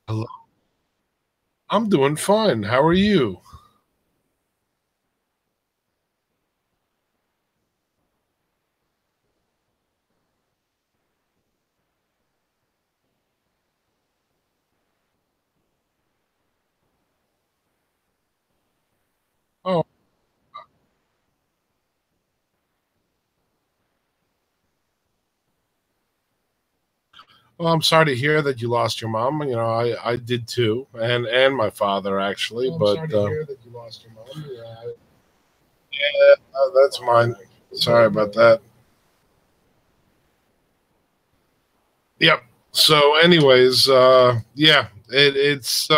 Hello. I'm doing fine. How are you? Oh, well, I'm sorry to hear that you lost your mom. I did too, and my father actually. Well, I'm But sorry to hear that you lost your mom. yeah, that's mine. Sorry about that. Yep. So, anyways, yeah, it's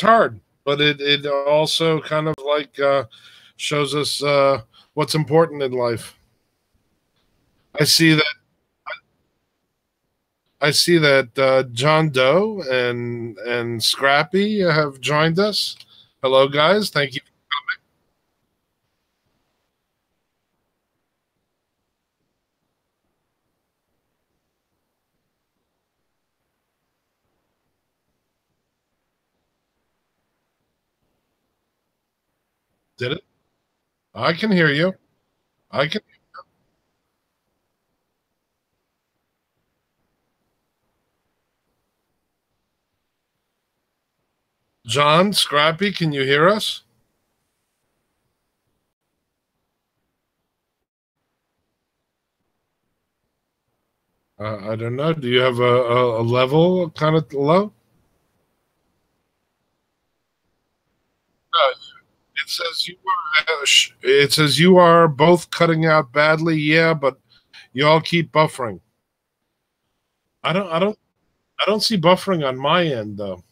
hard, but it also kind of like shows us what's important in life. I see that I see that John Doe and Scrappy have joined us. Hello, guys. Thank you. Did it? I can hear you. I can. John, Scrappy, can you hear us? I don't know. Do you have a level kind of low? No, it says you are both cutting out badly. Yeah, but you all keep buffering. I don't see buffering on my end though.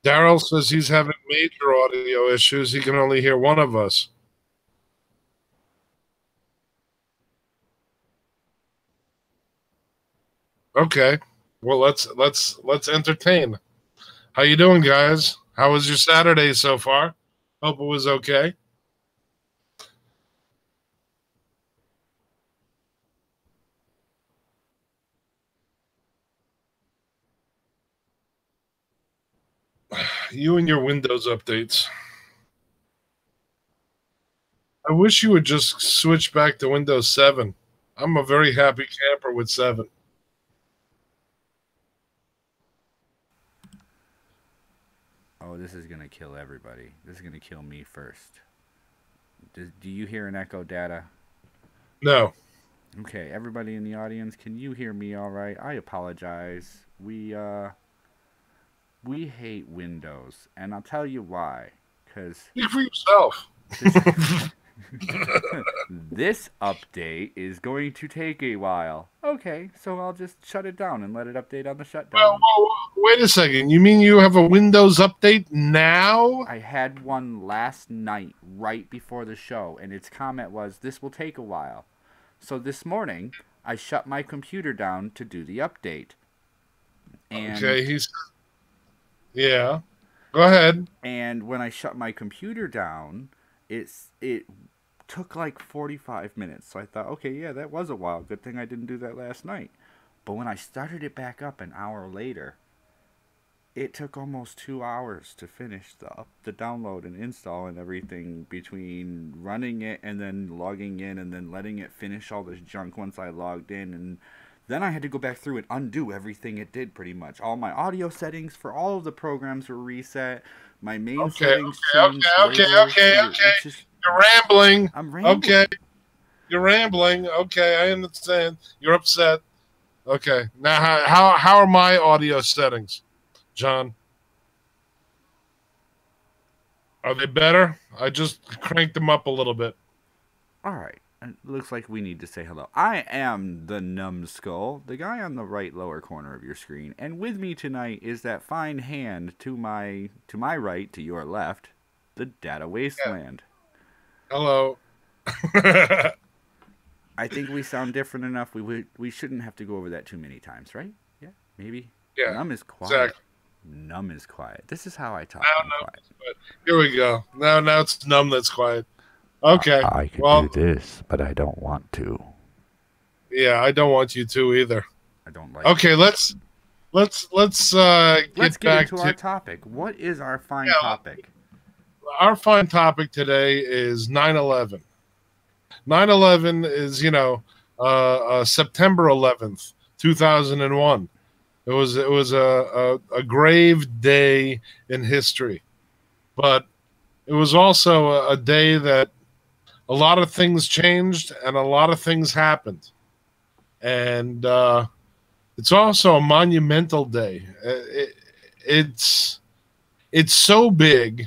Daryl says he's having major audio issues. He can only hear one of us. Okay. Well, let's entertain. How you doing, guys? How was your Saturday so far? Hope it was okay. You and your Windows updates. I wish you would just switch back to Windows 7. I'm a very happy camper with 7. Oh, this is gonna kill everybody. This is gonna kill me first. Do you hear an echo data? No. Okay, everybody in the audience, can you hear me all right? I apologize. We hate Windows, and I'll tell you why. Cause Speak for yourself. this this update is going to take a while. Okay, so I'll just shut it down and let it update on the shutdown. Wait a second. You mean you have a Windows update now? I had one last night right before the show, and its comment was, "This will take a while." So this morning, I shut my computer down to do the update. And Okay, yeah. Go ahead. and when I shut my computer down, it took like 45 minutes. So I thought, okay, yeah, that was a while. Good thing I didn't do that last night. But when I started it back up an hour later, it took almost 2 hours to finish the download and install and everything between running it and then logging in and then letting it finish all this junk once I logged in. And then I had to go back through and undo everything it did pretty much. All my audio settings for all of the programs were reset. My main Okay, settings changed. Labels. okay. It's just You're rambling. I'm Okay, rambling. you're rambling. Okay, I understand. You're upset. Okay. Now, how are my audio settings, John? Are they better? I just cranked them up a little bit. All right. It looks like we need to say hello. I am the Numbskull, the guy on the right lower corner of your screen, and with me tonight is that fine hand to my right, to your left, the Data Yeah. Wasteland. Hello. I think we sound different enough. We shouldn't have to go over that too many times, right? Yeah, maybe. Yeah. Num is quiet. Exactly. Numb is quiet. This is how I talk. Now numb is quiet. Here we go. Now it's numb that's quiet. Okay. I can do this, but I don't want to. Yeah, I don't want you to either. I don't like. Okay, let's get back into our topic. What is our fine topic? Our fine topic today is 9/11. 9/11 is, September 11th, 2001. It was a grave day in history, but it was also a day that a lot of things changed and a lot of things happened, and it's also a monumental day. It's so big,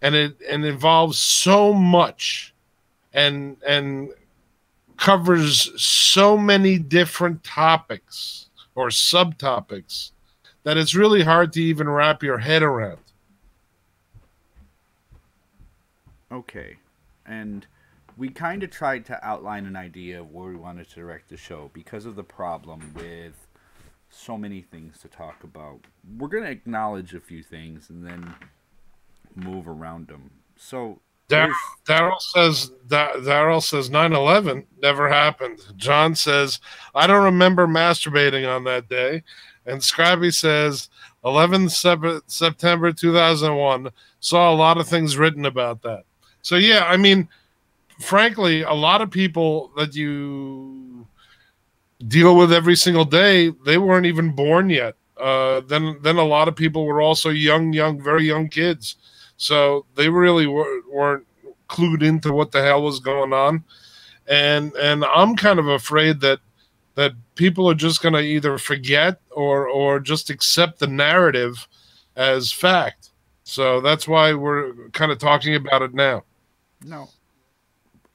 and it involves so much, and covers so many different topics or subtopics that it's really hard to even wrap your head around. Okay, and we kind of tried to outline an idea of where we wanted to direct the show because of the problem with so many things to talk about. We're going to acknowledge a few things and then move around them. So Daryl says 9/11 never happened. John says, I don't remember masturbating on that day. And Scrappy says 11th September 2001 saw a lot of things written about that. So yeah, I mean, frankly, a lot of people that you deal with every single day, they weren't even born yet. Then a lot of people were also very young kids. So they really weren't clued into what the hell was going on. And I'm kind of afraid that people are just going to either forget or just accept the narrative as fact. So that's why we're kind of talking about it now. No,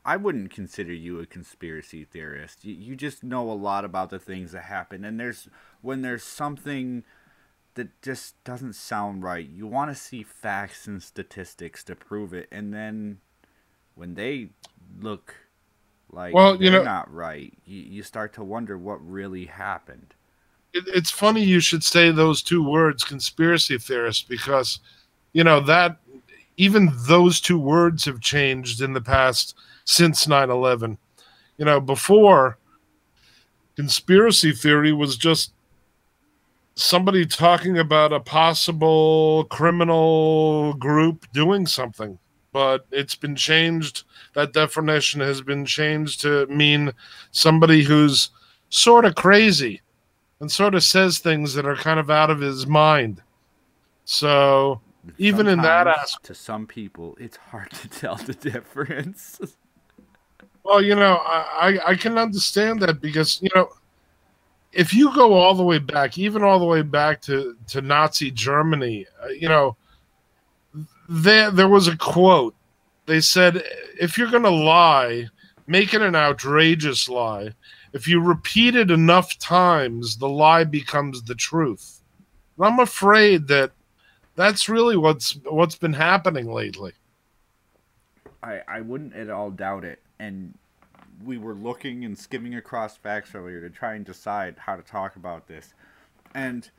I wouldn't consider you a conspiracy theorist. You just know a lot about the things that happen. And when there's something that just doesn't sound right, you want to see facts and statistics to prove it. And then when they look like they're not right, you start to wonder what really happened. It's funny you should say those two words, conspiracy theorist, because that even those two words have changed in the past since 9/11. Before, conspiracy theory was just somebody talking about a possible criminal group doing something. But it's been changed. That definition has been changed to mean somebody who's sort of crazy and sort of says things that are kind of out of his mind. So even in that aspect, to some people, it's hard to tell the difference. Well, I can understand that because, if you go all the way back, even all the way back to Nazi Germany, there was a quote. They said, if you're going to lie, make it an outrageous lie. If you repeat it enough times, the lie becomes the truth. And I'm afraid that that's really what's been happening lately. I wouldn't at all doubt it. And we were looking and skimming across facts earlier to try and decide how to talk about this. And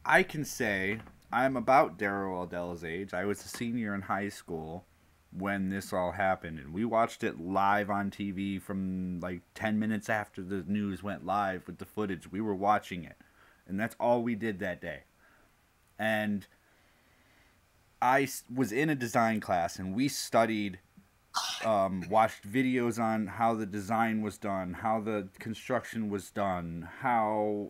I can say I'm about Daryl Aldell's age. I was a senior in high school when this all happened. And we watched it live on TV from like 10 minutes after the news went live with the footage. We were watching it. And that's all we did that day. And I was in a design class and we studied, watched videos on how the design was done, how the construction was done, how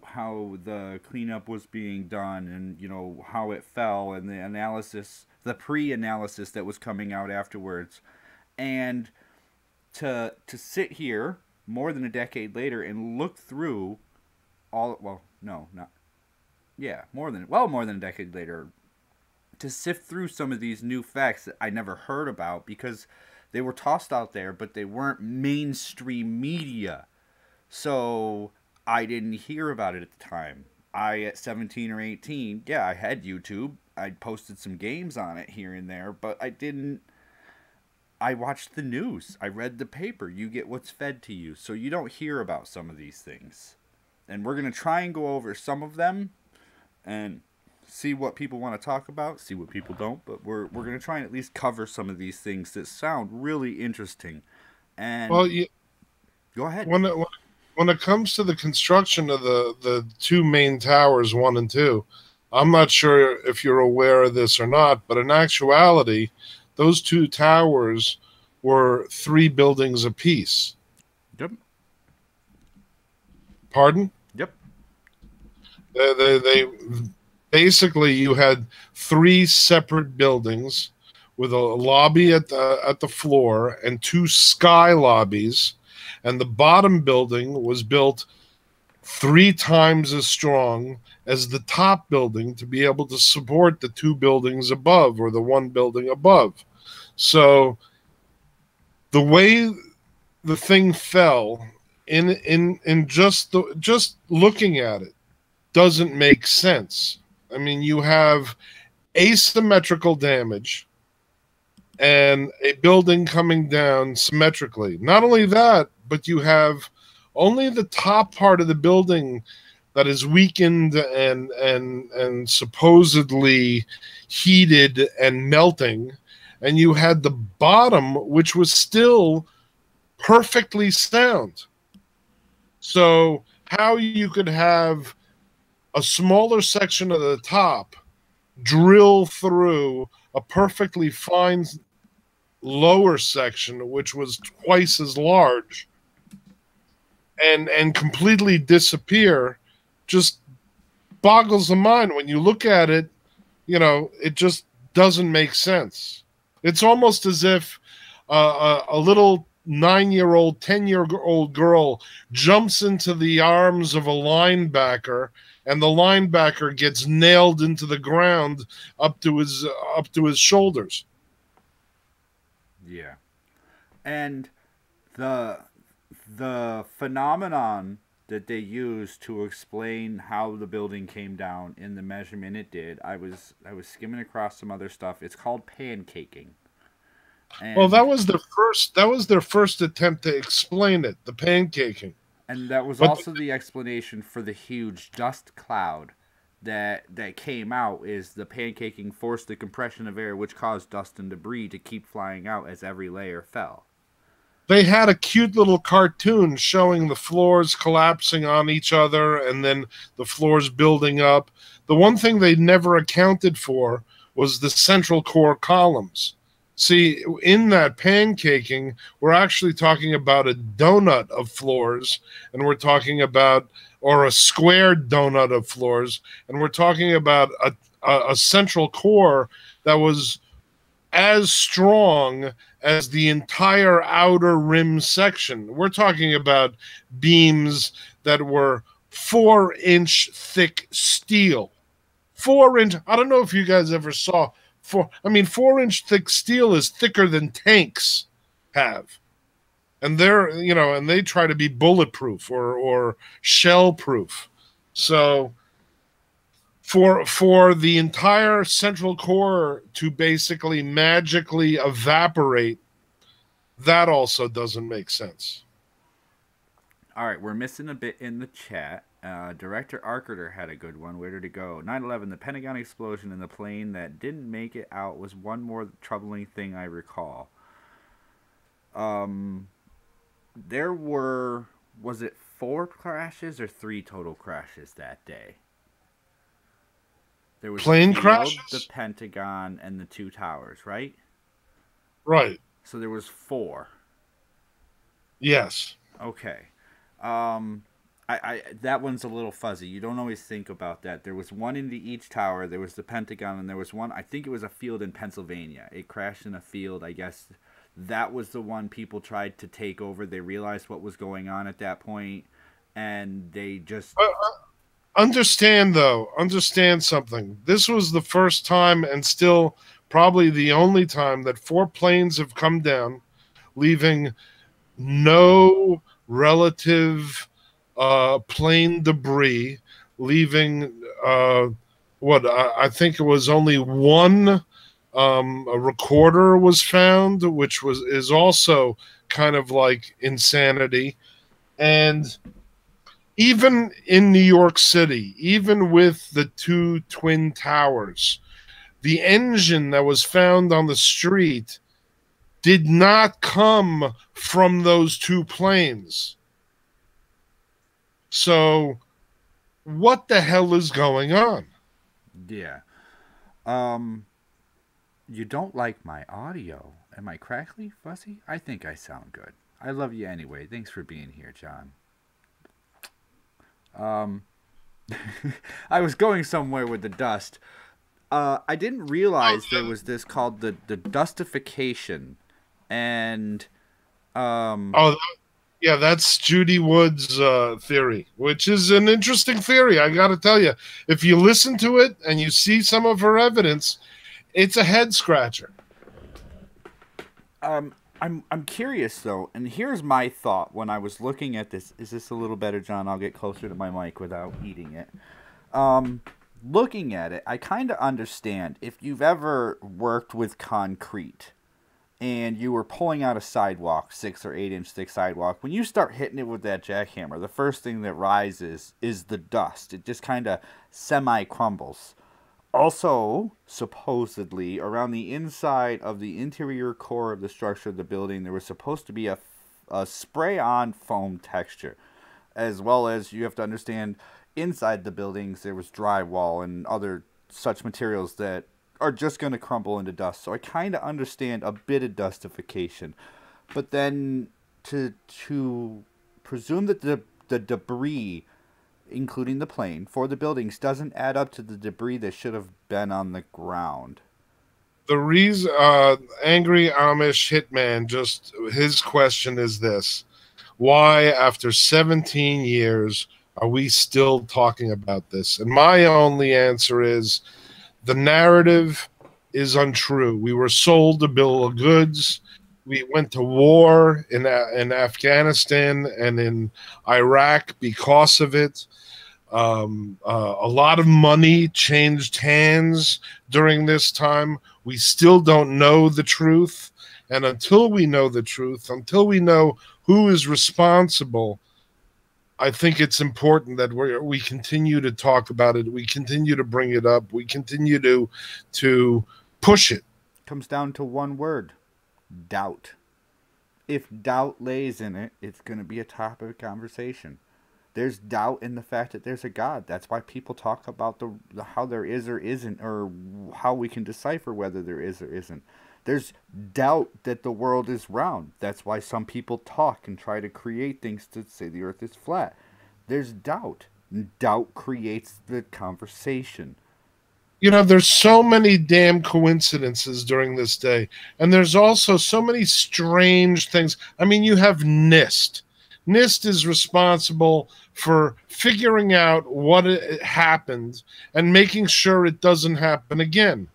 the cleanup was being done, and how it fell, and the analysis, the pre-analysis that was coming out afterwards. And to sit here more than a decade later and look through more than a decade later, to sift through some of these new facts that I never heard about because they were tossed out there, but they weren't mainstream media. So I didn't hear about it at the time. At 17 or 18, I had YouTube. I posted some games on it here and there, but I watched the news. I read the paper. You get what's fed to you. So you don't hear about some of these things. And we're going to try and go over some of them. And see what people want to talk about, see what people don't, but we're going to try and at least cover some of these things that sound really interesting. And Well, go ahead. when it comes to the construction of the two main towers, 1 and 2, I'm not sure if you're aware of this or not, but in actuality, those two towers were 3 buildings apiece. Yep. Pardon? Yep. They basically, you had 3 separate buildings with a lobby at the floor and 2 sky lobbies, and the bottom building was built 3 times as strong as the top building to be able to support the 2 buildings above, or the 1 building above. So the way the thing fell in just looking at it doesn't make sense. I mean, you have asymmetrical damage and a building coming down symmetrically. Not only that, but you have only the top part of the building that is weakened and supposedly heated and melting, and you had the bottom, which was still perfectly sound. So how you could have a smaller section of the top drill through a perfectly fine lower section, which was twice as large, and completely disappear, just boggles the mind. When you look at it, it just doesn't make sense. It's almost as if a little 9-year-old, 10-year-old girl jumps into the arms of a linebacker, and the linebacker gets nailed into the ground up to his shoulders. Yeah. And the phenomenon that they used to explain how the building came down in the measurement it did, I was skimming across some other stuff. It's called pancaking. And well, that was their first attempt to explain it, the pancaking. And that was also the explanation for the huge dust cloud that came out. Is the pancaking forced the compression of air, which caused dust and debris to keep flying out as every layer fell. They had a cute little cartoon showing the floors collapsing on each other and then the floors building up. The one thing they never accounted for was the central core columns. See, in that pancaking, we're actually talking about a donut of floors, and we're talking about, or a squared donut of floors, and we're talking about a central core that was as strong as the entire outer rim section. We're talking about beams that were 4-inch thick steel. 4-inch. I don't know if you guys ever saw 4-inch thick steel is thicker than tanks have. And they try to be bulletproof or shell proof. So for the entire central core to basically magically evaporate, that also doesn't make sense. All right, we're missing a bit in the chat. Director Arcter had a good one. Where did it go? 9/11, the Pentagon explosion in the plane that didn't make it out was one more troubling thing I recall. There was it 4 crashes or 3 total crashes that day? There was plane crashes, the Pentagon, and the 2 towers, right? Right. So there was 4. Yes. Okay. I that one's a little fuzzy. You don't always think about that. There was one in each tower. There was the Pentagon, and there was one. I think it was a field in Pennsylvania. It crashed in a field. I guess that was the one people tried to take over. They realized what was going on at that point, and they just understand something. This was the first time, and still probably the only time, that 4 planes have come down, leaving no relative plane debris, leaving I think it was only one a recorder was found, which is also kind of like insanity. And even in New York City, even with the two twin towers, the engine that was found on the street did not come from those two planes. So what the hell is going on? Yeah. You don't like my audio. Am I crackly, fuzzy? I think I sound good. I love you anyway. Thanks for being here, John. I was going somewhere with the dust. I didn't realize there was this called the dustification, and Oh, yeah, that's Judy Wood's theory, which is an interesting theory. I got to tell you, if you listen to it and you see some of her evidence, it's a head scratcher. I'm curious though, and here's my thought when I was looking at this. Is this a little better, John? I'll get closer to my mic without eating it. Looking at it, I kind of understand if you've ever worked with concrete and you were pulling out a sidewalk, 6 or 8 inch thick sidewalk. When you start hitting it with that jackhammer, the first thing that rises is the dust. It just kind of semi crumbles. Also, supposedly, around the inside of the interior core of the structure of the building, there was supposed to be a spray-on foam texture. As well as, you have to understand, inside the buildings, there was drywall and other such materials that are just going to crumble into dust. So I kind of understand a bit of dustification. But then, to presume that the debris, including the plane, for the buildings doesn't add up to the debris that should have been on the ground. The reason, Angry Amish Hitman, just his question is this: why, after 17 years, are we still talking about this? And my only answer is the narrative is untrue. We were sold a bill of goods. We went to war in Afghanistan and in Iraq because of it. A lot of money changed hands during this time. We still don't know the truth. And until we know the truth, until we know who is responsible, I think it's important that we continue to talk about it. We continue to bring it up. We continue to push it. Comes down to one word: doubt. If doubt lays in it, it's going to be a topic of conversation. There's doubt in the fact that there's a God. That's why people talk about the how there is or isn't, or how we can decipher whether there is or isn't. There's doubt that the world is round. That's why some people talk and try to create things to say the earth is flat. There's doubt. Doubt creates the conversation. You know, there's so many damn coincidences during this day. And there's also so many strange things. I mean, you have NIST. NIST is responsible for figuring out what happened and making sure it doesn't happen again.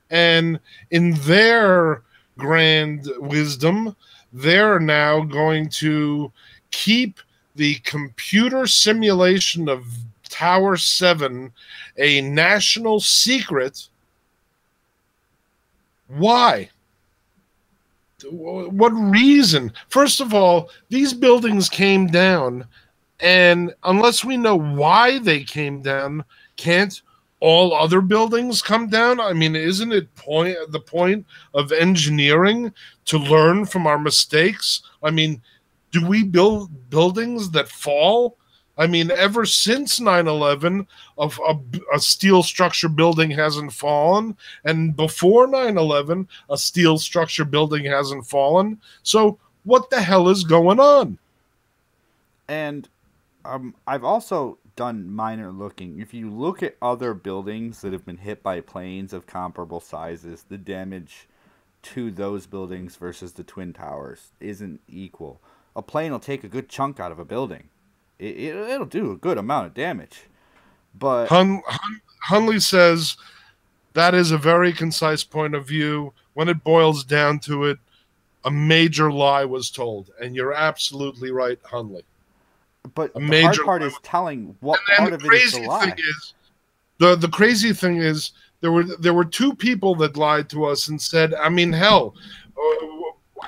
And in their grand wisdom, they're now going to keep the computer simulation of Tower 7 a national secret. Why? What reason? First of all, these buildings came down, and unless we know why they came down, can't all other buildings come down? I mean, isn't it the point of engineering to learn from our mistakes? I mean, do we build buildings that fall? I mean, ever since 9/11, a steel structure building hasn't fallen. And before 9/11, a steel structure building hasn't fallen. So what the hell is going on? And I've also done minor looking. If you look at other buildings that have been hit by planes of comparable sizes, the damage to those buildings versus the Twin Towers isn't equal. A plane will take a good chunk out of a building. It'll do a good amount of damage. But Hunley says that is a very concise point of view. When it boils down to it, a major lie was told. And you're absolutely right, Hunley. But the hard part is telling what part of it is the lie. The crazy thing is there were two people that lied to us and said, I mean, hell,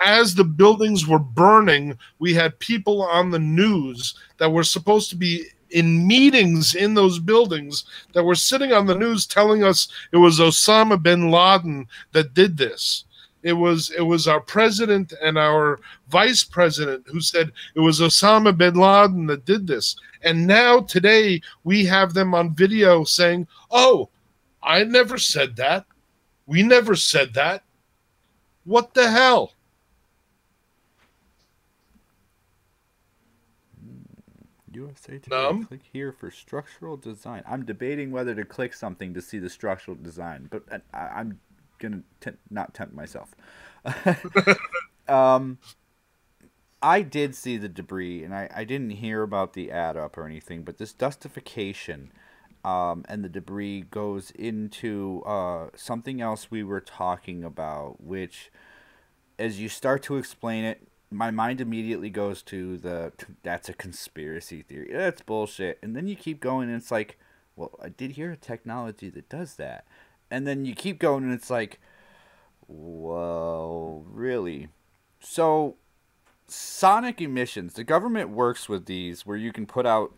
as the buildings were burning, we had people on the news that were supposed to be in meetings in those buildings that were sitting on the news telling us it was Osama bin Laden that did this. It was our president and our vice president who said it was Osama bin Laden that did this. And now today we have them on video saying, "Oh, I never said that. We never said that." What the hell? USA Today. Click here for structural design. I'm debating whether to click something to see the structural design, but I'm gonna not tempt myself. I did see the debris, and I didn't hear about the add up or anything, but this dustification and the debris goes into something else we were talking about, which, as you start to explain it, my mind immediately goes to that's a conspiracy theory. That's bullshit. And then you keep going, and it's like, well, I did hear a technology that does that. And then you keep going, and it's like, well, really? So, sonic emissions. The government works with these where you can put out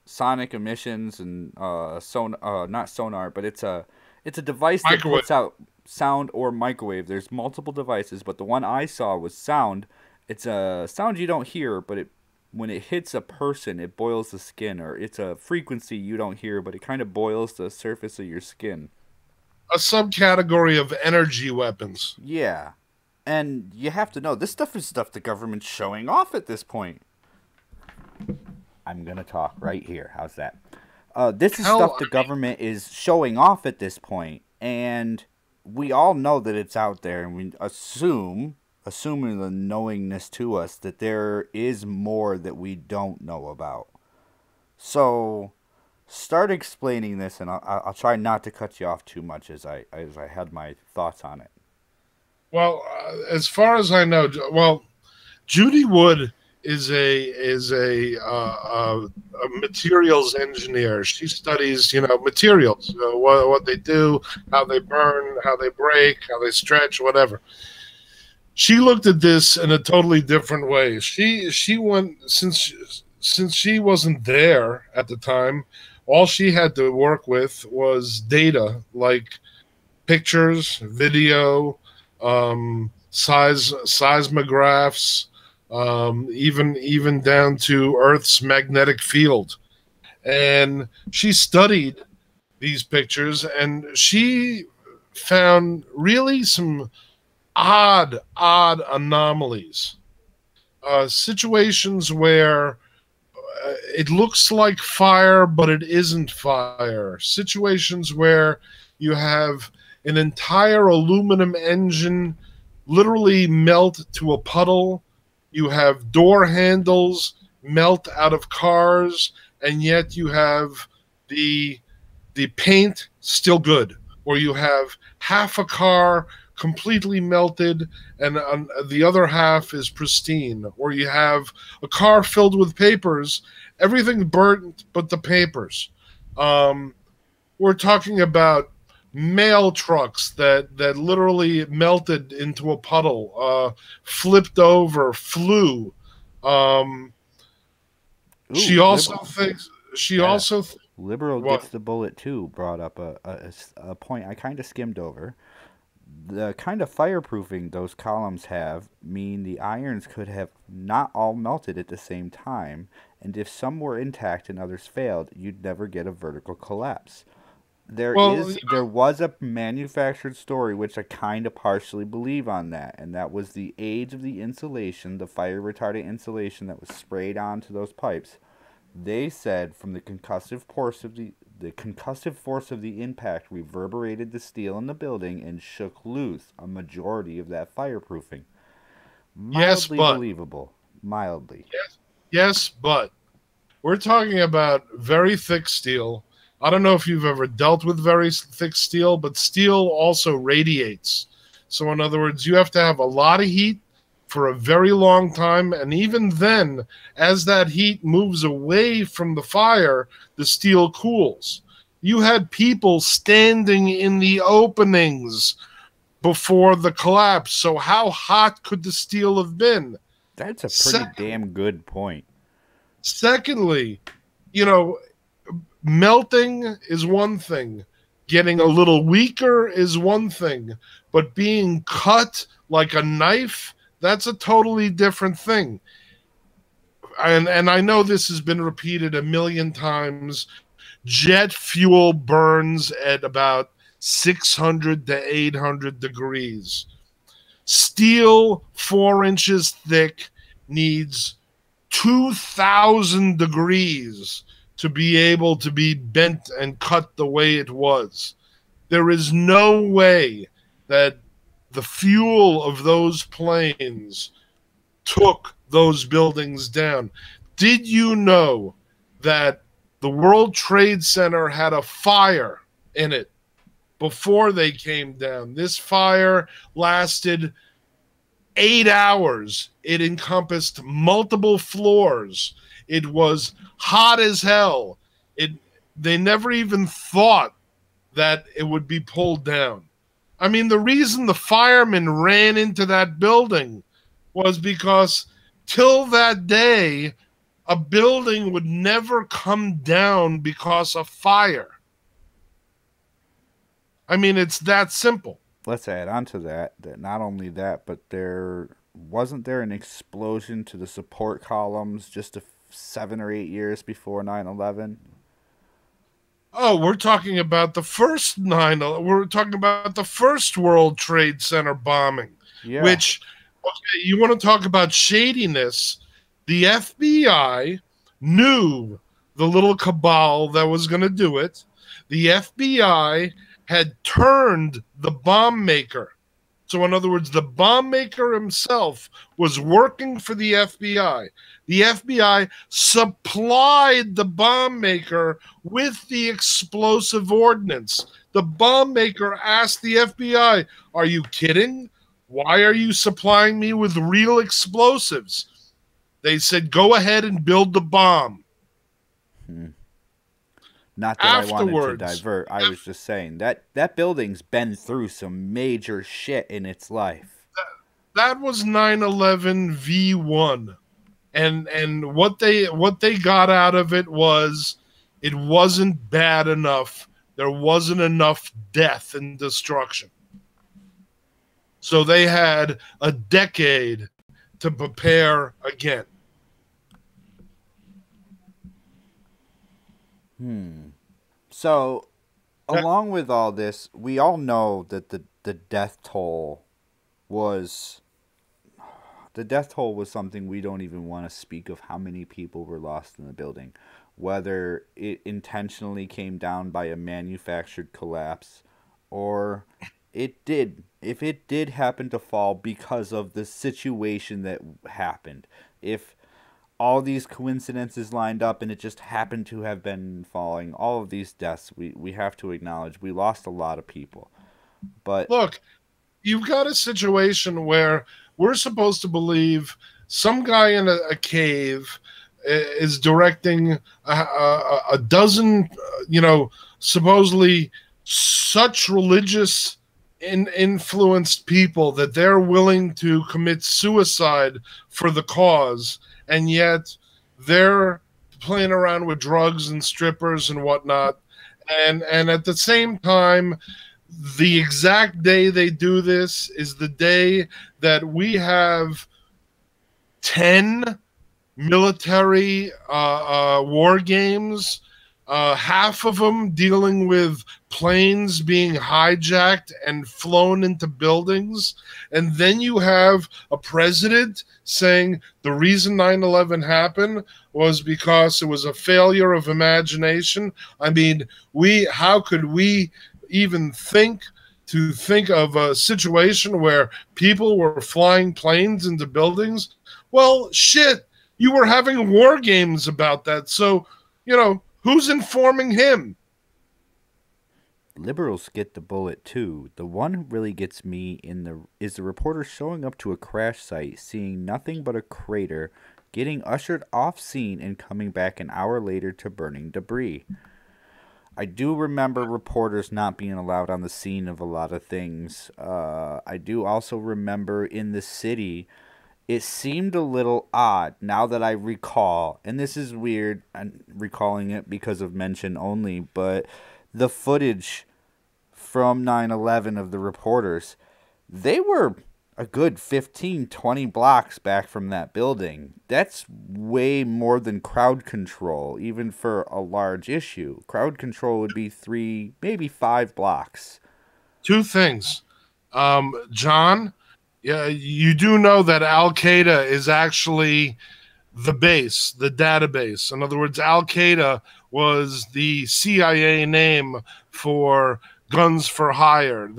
sonic emissions and not sonar, but it's a device that puts out sound or microwave. There's multiple devices, but the one I saw was sound. It's a sound you don't hear, but when it hits a person, it boils the skin, or it's a frequency you don't hear, but it kind of boils the surface of your skin. A subcategory of energy weapons. Yeah. And you have to know, this stuff is stuff the government's showing off at this point. I'm going to talk right here. How's that? This is stuff the government is showing off at this point, and we all know that it's out there, and we assuming the knowingness to us that there is more that we don't know about. So, start explaining this, and I'll try not to cut you off too much as I had my thoughts on it. Well, as far as I know, Judy Wood is a materials engineer. She studies, materials, what they do, how they burn, how they break, how they stretch, whatever. She looked at this in a totally different way. She went, since she wasn't there at the time, all she had to work with was data like pictures, video, seismographs, even down to Earth's magnetic field. And she studied these pictures, and she found really some odd anomalies. Situations where it looks like fire, but it isn't fire. Situations where you have an entire aluminum engine literally melt to a puddle. You have door handles melt out of cars, and yet you have the paint still good. Or you have half a car completely melted and the other half is pristine. Or you have a car filled with papers, everything burnt but the papers. We're talking about mail trucks that literally melted into a puddle, flipped over, flew. She also thinks Liberal gets the bullet too brought up a point I kind of skimmed over. The kind of fireproofing those columns have mean the irons could have not all melted at the same time, and if some were intact and others failed, you'd never get a vertical collapse. There was a manufactured story which I kind of partially believe on that, and that was the age of the insulation, the fire retardant insulation that was sprayed onto those pipes. They said from the concussive force of the impact reverberated the steel in the building and shook loose a majority of that fireproofing. Mildly believable. Mildly. Yes, but we're talking about very thick steel. I don't know if you've ever dealt with very thick steel, but steel also radiates. So in other words, you have to have a lot of heat for a very long time, and even then, as that heat moves away from the fire, the steel cools. You had people standing in the openings before the collapse, so how hot could the steel have been? That's a pretty damn good point. Secondly, you know, melting is one thing, getting a little weaker is one thing, but being cut like a knife, that's a totally different thing. And I know this has been repeated a million times. Jet fuel burns at about 600 to 800 degrees. Steel 4 inches thick needs 2,000 degrees to be able to be bent and cut the way it was. There is no way that the fuel of those planes took those buildings down. Did you know that the World Trade Center had a fire in it before they came down? This fire lasted 8 hours. It encompassed multiple floors. It was hot as hell. They never even thought that it would be pulled down. I mean, the reason the firemen ran into that building was because till that day, a building would never come down because of fire. I mean, it's that simple. Let's add on to that not only that, but wasn't there an explosion to the support columns just 7 or 8 years before 9/11? Oh, we're talking about the first 9. We're talking about the first World Trade Center bombing, Yeah. which, okay, you want to talk about shadiness? The FBI knew the little cabal that was going to do it. The FBI had turned the bomb maker. So, in other words, the bomb maker himself was working for the FBI. The FBI supplied the bomb maker with the explosive ordnance. The bomb maker asked the FBI, "Are you kidding? Why are you supplying me with real explosives?" They said, "Go ahead and build the bomb." Not that I wanted to divert. I was just saying that building's been through some major shit in its life. That was 9/11 V1. And what they got out of it was it wasn't bad enough. There wasn't enough death and destruction. So they had a decade to prepare again. So, along with all this, we all know that the death toll was something we don't even want to speak of how many people were lost in the building. Whether it intentionally came down by a manufactured collapse or if it did happen to fall because of the situation that happened. If all these coincidences lined up and it just happened to have been falling, all of these deaths, we have to acknowledge we lost a lot of people. But look, you've got a situation where we're supposed to believe some guy in a cave is directing a dozen, supposedly such religious influenced people that they're willing to commit suicide for the cause, and yet they're playing around with drugs and strippers and whatnot, and at the same time, the exact day they do this is the day that we have 10 military war games, half of them dealing with planes being hijacked and flown into buildings. And then you have a president saying the reason 9/11 happened was because it was a failure of imagination. I mean, how could we even think of a situation where people were flying planes into buildings? Well, shit, you were having war games about that. So, who's informing him? Liberals get the bullet too. The one who really gets me is the reporter showing up to a crash site, seeing nothing but a crater, getting ushered off scene and coming back an hour later to burning debris. I do remember reporters not being allowed on the scene of a lot of things. I do also remember in the city, it seemed a little odd now that I recall, and this is weird, I'm recalling it because of mention only, but the footage from 9/11 of the reporters, they were a good 15, 20 blocks back from that building. That's way more than crowd control, even for a large issue. Crowd control would be 3, maybe 5 blocks. Two things. John, yeah, you do know that Al Qaeda is actually the base, the database. In other words, Al Qaeda was the CIA name for guns for hire.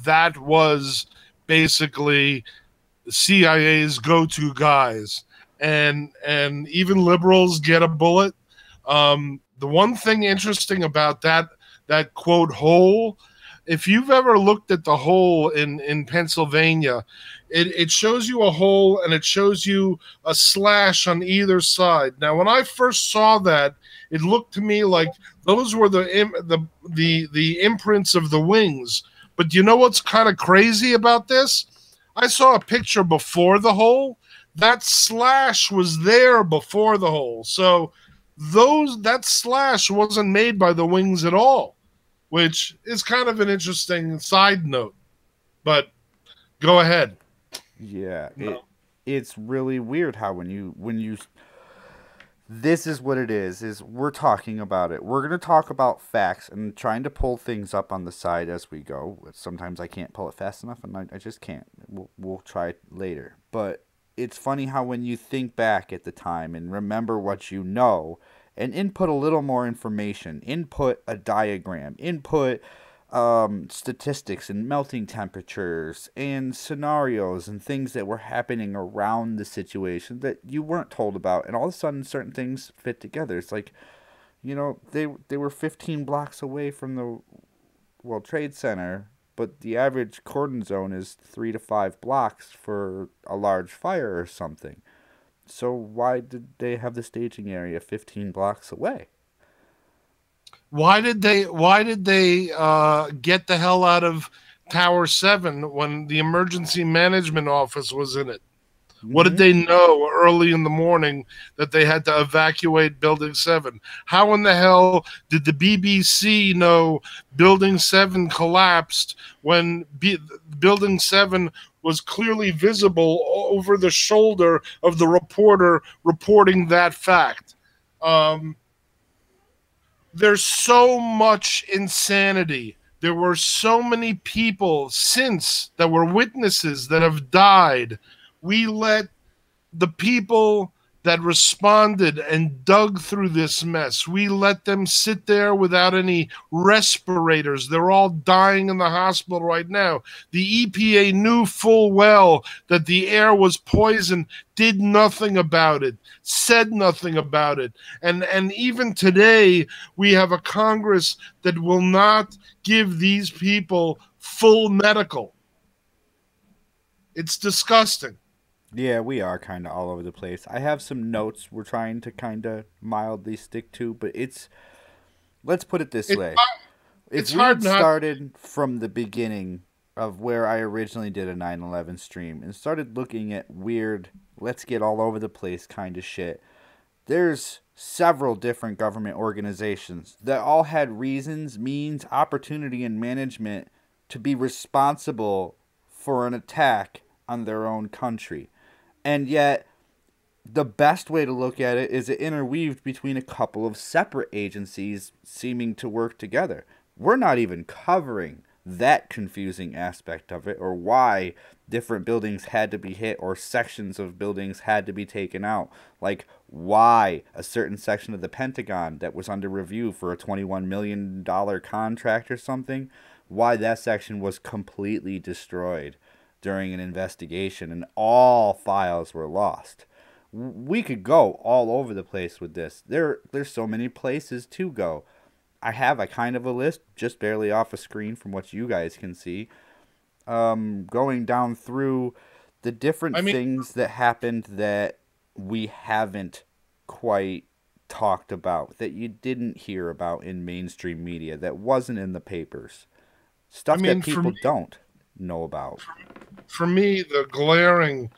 That was basically CIA's go-to guys, and even liberals get a bullet. The one thing interesting about that quote hole, if you've ever looked at the hole in Pennsylvania, it shows you a hole and it shows you a slash on either side. Now, when I first saw that, it looked to me like those were the imprints of the wings. But you know what's kind of crazy about this? I saw a picture before the hole. That slash was there before the hole. So that slash wasn't made by the wings at all, which is kind of an interesting side note. But go ahead. Yeah, it's really weird how when you this is what it is we're talking about it. We're going to talk about facts and trying to pull things up on the side as we go. Sometimes I can't pull it fast enough, and I just can't. We'll try it later. But it's funny how when you think back at the time and remember what you know and input a little more information, input a diagram, input statistics and melting temperatures and scenarios and things that were happening around the situation that you weren't told about, and all of a sudden certain things fit together. It's like, they were 15 blocks away from the World Trade Center, but the average cordon zone is 3 to 5 blocks for a large fire or something. So why did they have the staging area 15 blocks away? Why did they get the hell out of Tower 7 when the emergency management office was in it? What did they know early in the morning that they had to evacuate Building 7? How in the hell did the BBC know Building 7 collapsed when Building 7 was clearly visible over the shoulder of the reporter reporting that fact? There's so much insanity. There were so many people since that were witnesses that have died. We let the people that responded and dug through this mess, we let them sit there without any respirators. They're all dying in the hospital right now. The EPA knew full well that the air was poisoned, did nothing about it, said nothing about it. And even today, we have a Congress that will not give these people full medical. It's disgusting. Yeah, we are kind of all over the place. I have some notes we're trying to kind of mildly stick to, but let's put it this way. If we had started from the beginning of where I originally did a 9/11 stream and started looking at weird, let's get all over the place kind of shit, there's several different government organizations that all had reasons, means, opportunity, and management to be responsible for an attack on their own country. And yet, the best way to look at it is it interweaved between a couple of separate agencies seeming to work together. We're not even covering that confusing aspect of it, or why different buildings had to be hit or sections of buildings had to be taken out. Like why a certain section of the Pentagon that was under review for a $21 million contract or something, why that section was completely destroyed during an investigation and all files were lost. We could go all over the place with this. There's so many places to go. I have a kind of a list, just barely off a screen from what you guys can see. Going down through the different things that happened that we haven't quite talked about, that you didn't hear about in mainstream media, that wasn't in the papers. Stuff that people don't know about. For me, the glaring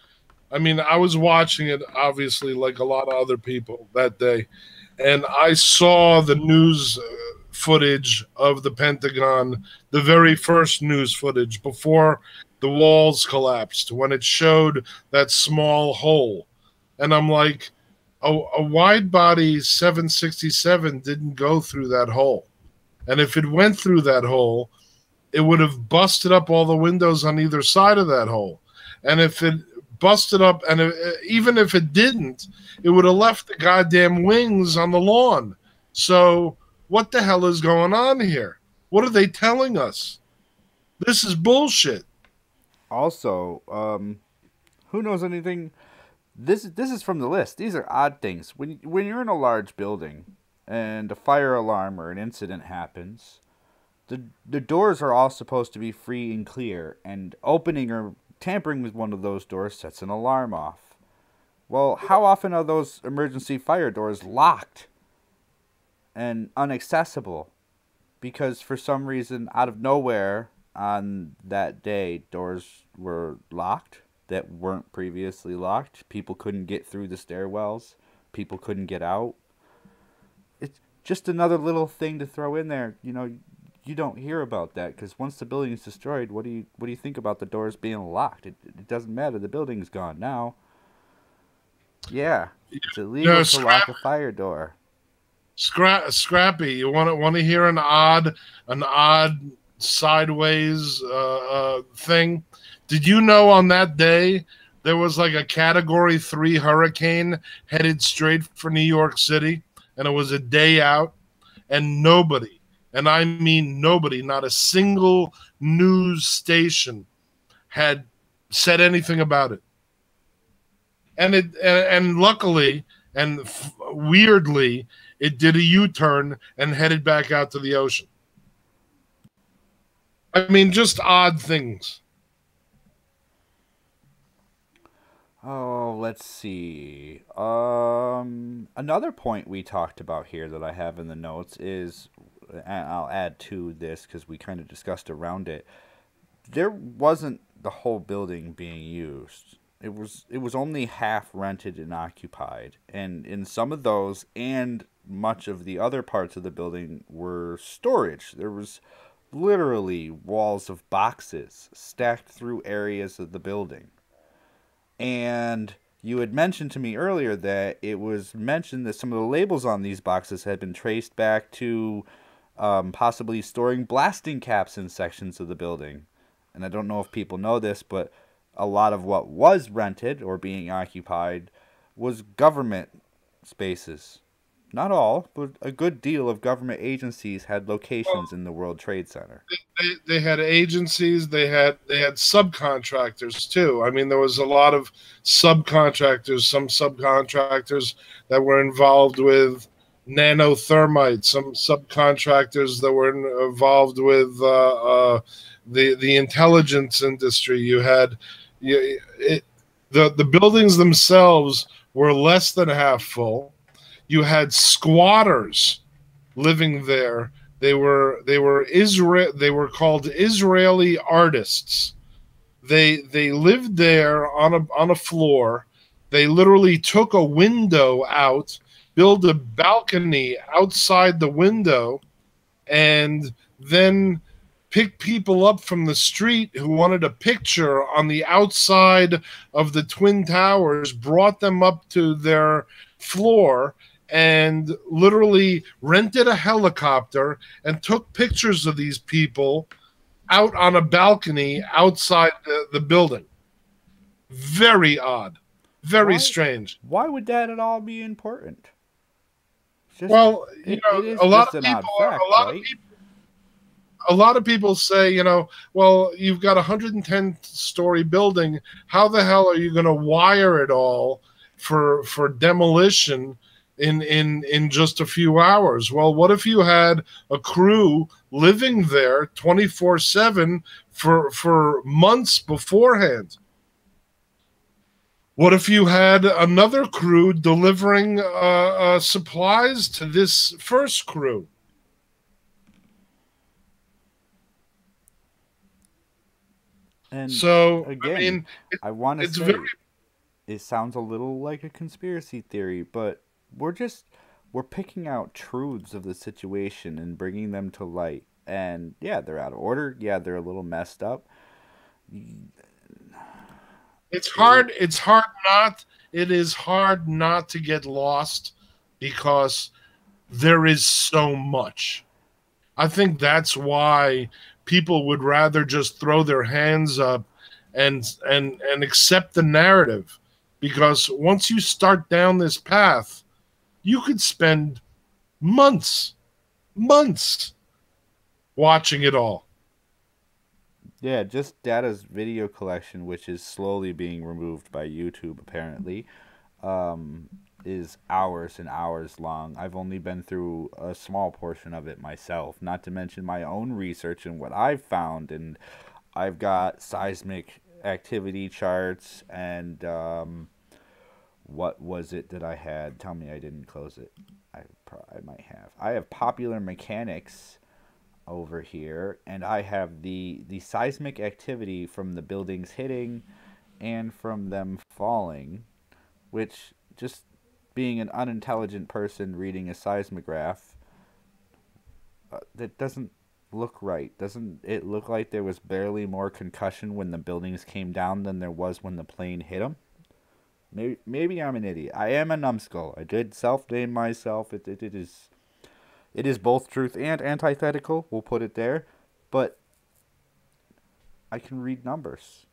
I mean, I was watching it obviously like a lot of other people that day, and I saw the news footage of the Pentagon, the very first news footage before the walls collapsed, when it showed that small hole. And I'm like, a wide body 767 didn't go through that hole. And if it went through that hole, it would have busted up all the windows on either side of that hole. And if it busted up, and even if it didn't, it would have left the goddamn wings on the lawn. So what the hell is going on here? What are they telling us? This is bullshit. Also, who knows anything? This is from the list. These are odd things. When you're in a large building and a fire alarm or an incident happens, the doors are all supposed to be free and clear, and opening or tampering with one of those doors sets an alarm off. Well, how often are those emergency fire doors locked and inaccessible? Because for some reason, out of nowhere on that day, doors were locked that weren't previously locked. People couldn't get through the stairwells. People couldn't get out. It's just another little thing to throw in there. You know, you don't hear about that because once the building is destroyed, what do you think about the doors being locked? It doesn't matter. The building's gone now. Yeah, it's illegal to lock a fire door. Scrappy, you want to hear an odd sideways thing? Did you know on that day there was like a Category 3 hurricane headed straight for New York City, and it was a day out, and nobody, and I mean nobody, not a single news station had said anything about it. And luckily and weirdly, it did a U-turn and headed back out to the ocean. I mean, just odd things. Oh, let's see. Another point we talked about here that I have in the notes is, and I'll add to this because we kind of discussed around it. There wasn't the whole building being used. It was only half rented and occupied, and in some of those and much of the other parts of the building were storage. There was literally walls of boxes stacked through areas of the building. And you had mentioned to me earlier that it was mentioned that some of the labels on these boxes had been traced back to possibly storing blasting caps in sections of the building. And I don't know if people know this, but a lot of what was rented or being occupied was government spaces. Not all, but a good deal of government agencies had locations in the World Trade Center. They had agencies, they had subcontractors too. I mean, there was a lot of subcontractors, some subcontractors that were involved with nanothermite, some subcontractors that were involved with the intelligence industry. You had the buildings themselves were less than half full. You had squatters living there. They were called Israeli artists. They lived there on a floor. They literally took a window out, built a balcony outside the window, and then picked people up from the street who wanted a picture on the outside of the Twin Towers, brought them up to their floor, and literally rented a helicopter and took pictures of these people out on a balcony outside the building. Very odd. Very strange. Why would that at all be important? Well, a lot of people say, well, you've got a 110-story building. How the hell are you going to wire it all for demolition in just a few hours? Well, what if you had a crew living there 24/7 for months beforehand? What if you had another crew delivering supplies to this first crew? And so, again, I mean, I want to say it sounds a little like a conspiracy theory, but we're just we're picking out truths of the situation and bringing them to light. And yeah, they're out of order. Yeah, they're a little messed up. It's It, hard. It's hard not. It is hard not to get lost because there is so much. I think that's why people would rather just throw their hands up and accept the narrative, because once you start down this path, you could spend months, months watching it all. yeah, just Data's video collection, which is slowly being removed by YouTube apparently, um, is hours and hours long. I've only been through a small portion of it myself, not to mention my own research and what I've found. And I've got seismic activity charts and what was it that I had? Tell me I didn't close it. I might have. I have popular mechanics over here, and I have the seismic activity from the buildings hitting and from them falling, which, just being an unintelligent person reading a seismograph, that doesn't look right. Doesn't it look like there was barely more concussion when the buildings came down than there was when the plane hit them? Maybe I'm an idiot. I am a numbskull. I did self-name myself. It is both truth and antithetical. We'll put it there, but I can read numbers.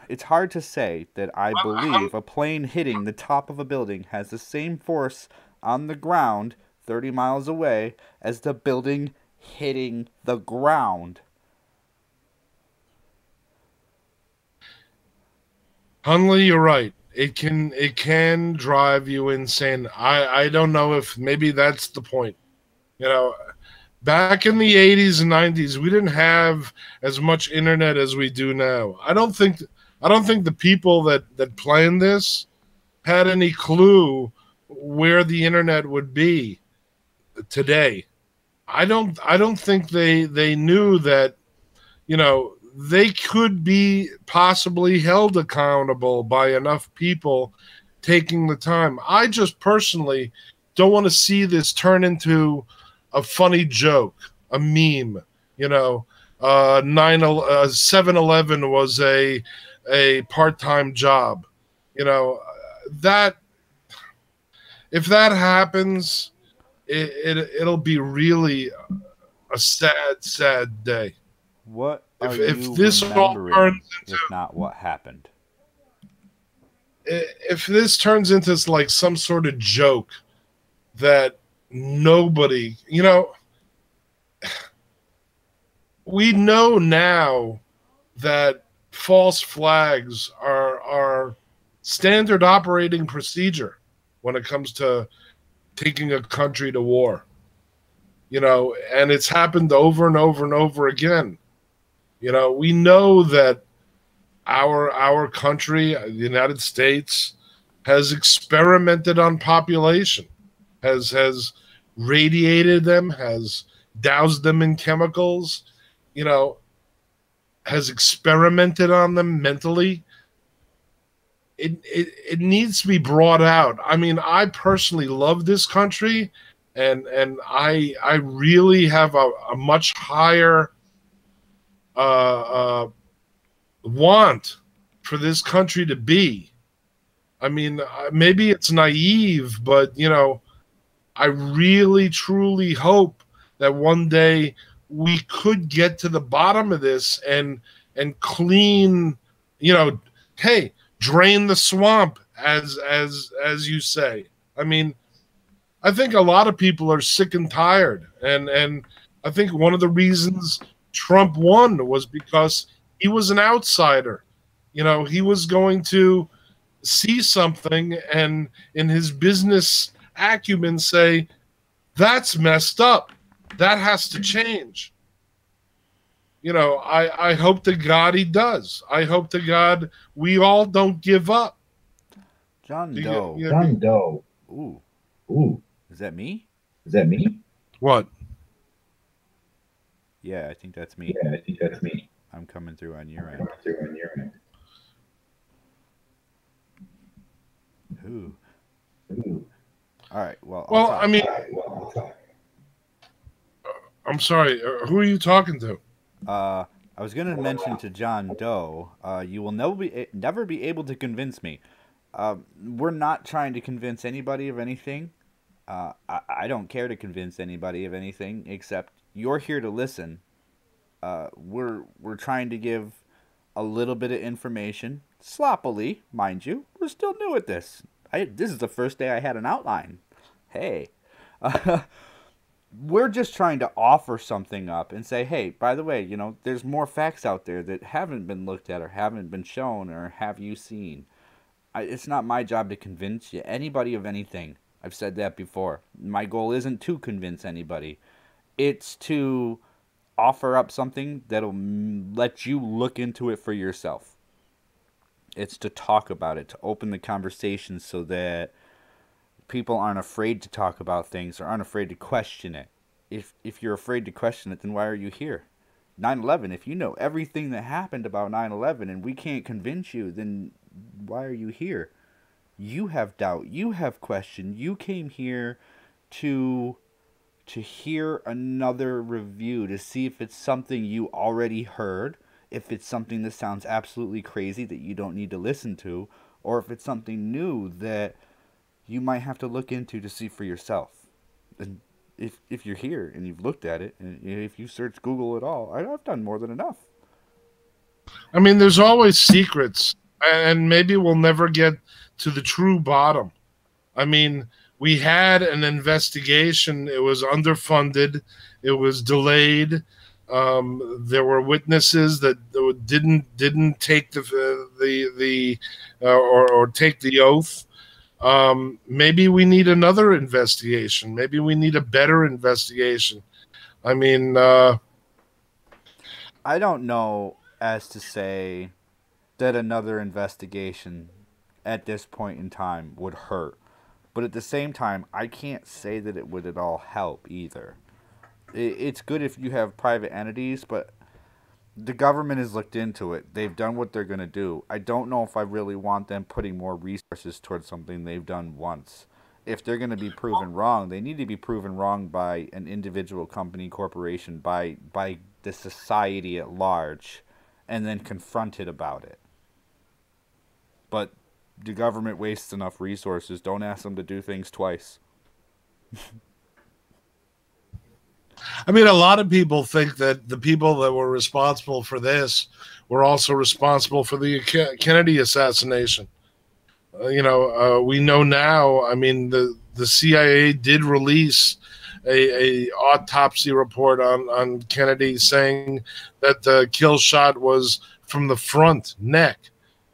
It's hard to say that I believe a plane hitting the top of a building has the same force on the ground 30 miles away as the building hitting the ground. Hunley, you're right. It can drive you insane. I don't know if maybe that's the point. You know, back in the 80s and 90s, we didn't have as much internet as we do now. I don't think the people that planned this had any clue where the internet would be today. I don't think they knew that, they could be possibly held accountable by enough people taking the time. I just personally don't want to see this turn into a funny joke, a meme. You know, 7-Eleven was a part-time job. You know, that if that happens, it'll be really a sad day. What are If you this all turns remembering, if not what happened? if this turns into like some sort of joke that nobody, we know now that false flags are standard operating procedure when it comes to taking a country to war. And it's happened over and over and over again. We know that our country, the United States, has experimented on population, has radiated them, has doused them in chemicals, you know, has experimented on them mentally. It needs to be brought out. I mean, I personally love this country, and I really have a much higher uh, want for this country to be. I mean, maybe it's naive, but I really truly hope that one day we could get to the bottom of this and clean, hey, drain the swamp, as you say. I mean, I think a lot of people are sick and tired, and I think one of the reasons Trump won was because he was an outsider. He was going to see something and in his business acumen say, that's messed up. That has to change. I hope to God he does. I hope to God we all don't give up. John Doe. John Doe. Ooh. Ooh. Is that me? Is that me? What? Yeah, I think that's me. Yeah, I think that's me. I'm coming through on your end. Ooh. Ooh. All right. Well, I'll Well, talk. I mean, I'm sorry. Who are you talking to? I was going to mention to John Doe, you will never be able to convince me. We're not trying to convince anybody of anything. I don't care to convince anybody of anything except you're here to listen. We're trying to give a little bit of information, sloppily, mind you. We're still new at this. This is the first day I had an outline. Hey. We're just trying to offer something up and say, hey, by the way, there's more facts out there that haven't been looked at or haven't been shown or have you seen. It's not my job to convince you, anybody of anything. I've said that before. My goal isn't to convince anybody. It's to offer up something that'll let you look into it for yourself. It's to talk about it, to open the conversation so that people aren't afraid to talk about things or aren't afraid to question it. If you're afraid to question it, then why are you here? 9/11, if you know everything that happened about 9/11 and we can't convince you, then why are you here? You have doubt, you have question. You came here to hear another review, to see if it's something you already heard, if it's something that sounds absolutely crazy that you don't need to listen to, or if it's something new that you might have to look into to see for yourself. And if you're here and you've looked at it, and if you search Google at all, I've done more than enough. I mean, there's always secrets, and maybe we'll never get to the true bottom. I mean, we had an investigation. It was underfunded. It was delayed. There were witnesses that didn't take the or take the oath. Maybe we need another investigation. Maybe we need a better investigation. I mean, I don't know as to say that another investigation at this point in time would hurt. But at the same time, I can't say that it would at all help either. It's good if you have private entities, but the government has looked into it. They've done what they're going to do. I don't know if I really want them putting more resources towards something they've done once. If they're going to be proven wrong, they need to be proven wrong by an individual company, corporation, by the society at large, and then confronted about it. But the government wastes enough resources. Don't ask them to do things twice. I mean, a lot of people think that the people that were responsible for this were also responsible for the Kennedy assassination. We know now. I mean, the CIA did release a autopsy report on Kennedy saying that the kill shot was from the front neck.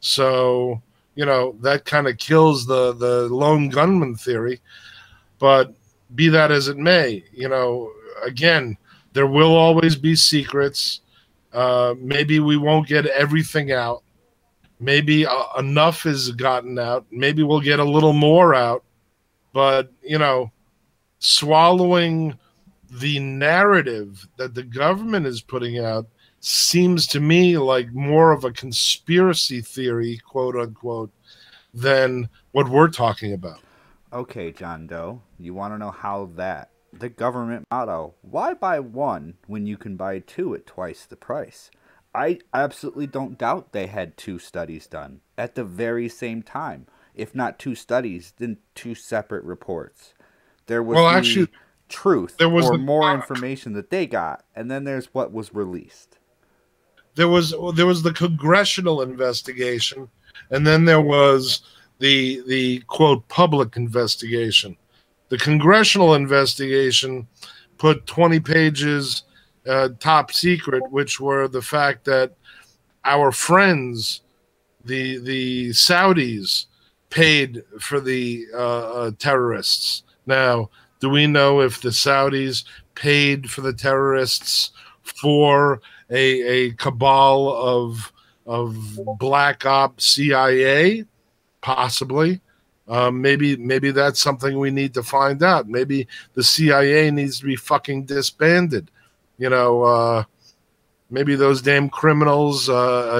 So that kind of kills the lone gunman theory. But be that as it may, again, there will always be secrets. Maybe we won't get everything out. Maybe enough is gotten out. Maybe we'll get a little more out. But, swallowing the narrative that the government is putting out seems to me like more of a conspiracy theory, quote unquote, than what we're talking about. Okay, John Doe, you want to know how that? The government motto, why buy one when you can buy two at twice the price? I absolutely don't doubt they had 2 studies done at the very same time. If not 2 studies, then 2 separate reports. There was truth or more information that they got, and then there's what was released. There was the congressional investigation, and then there was the quote public investigation. The congressional investigation put 20 pages top secret, which were the fact that our friends, the Saudis, paid for the terrorists. Now, do we know if the Saudis paid for the terrorists for a cabal of black ops CIA? Possibly. Maybe that's something we need to find out. Maybe the CIA needs to be fucking disbanded. Maybe those damn criminals,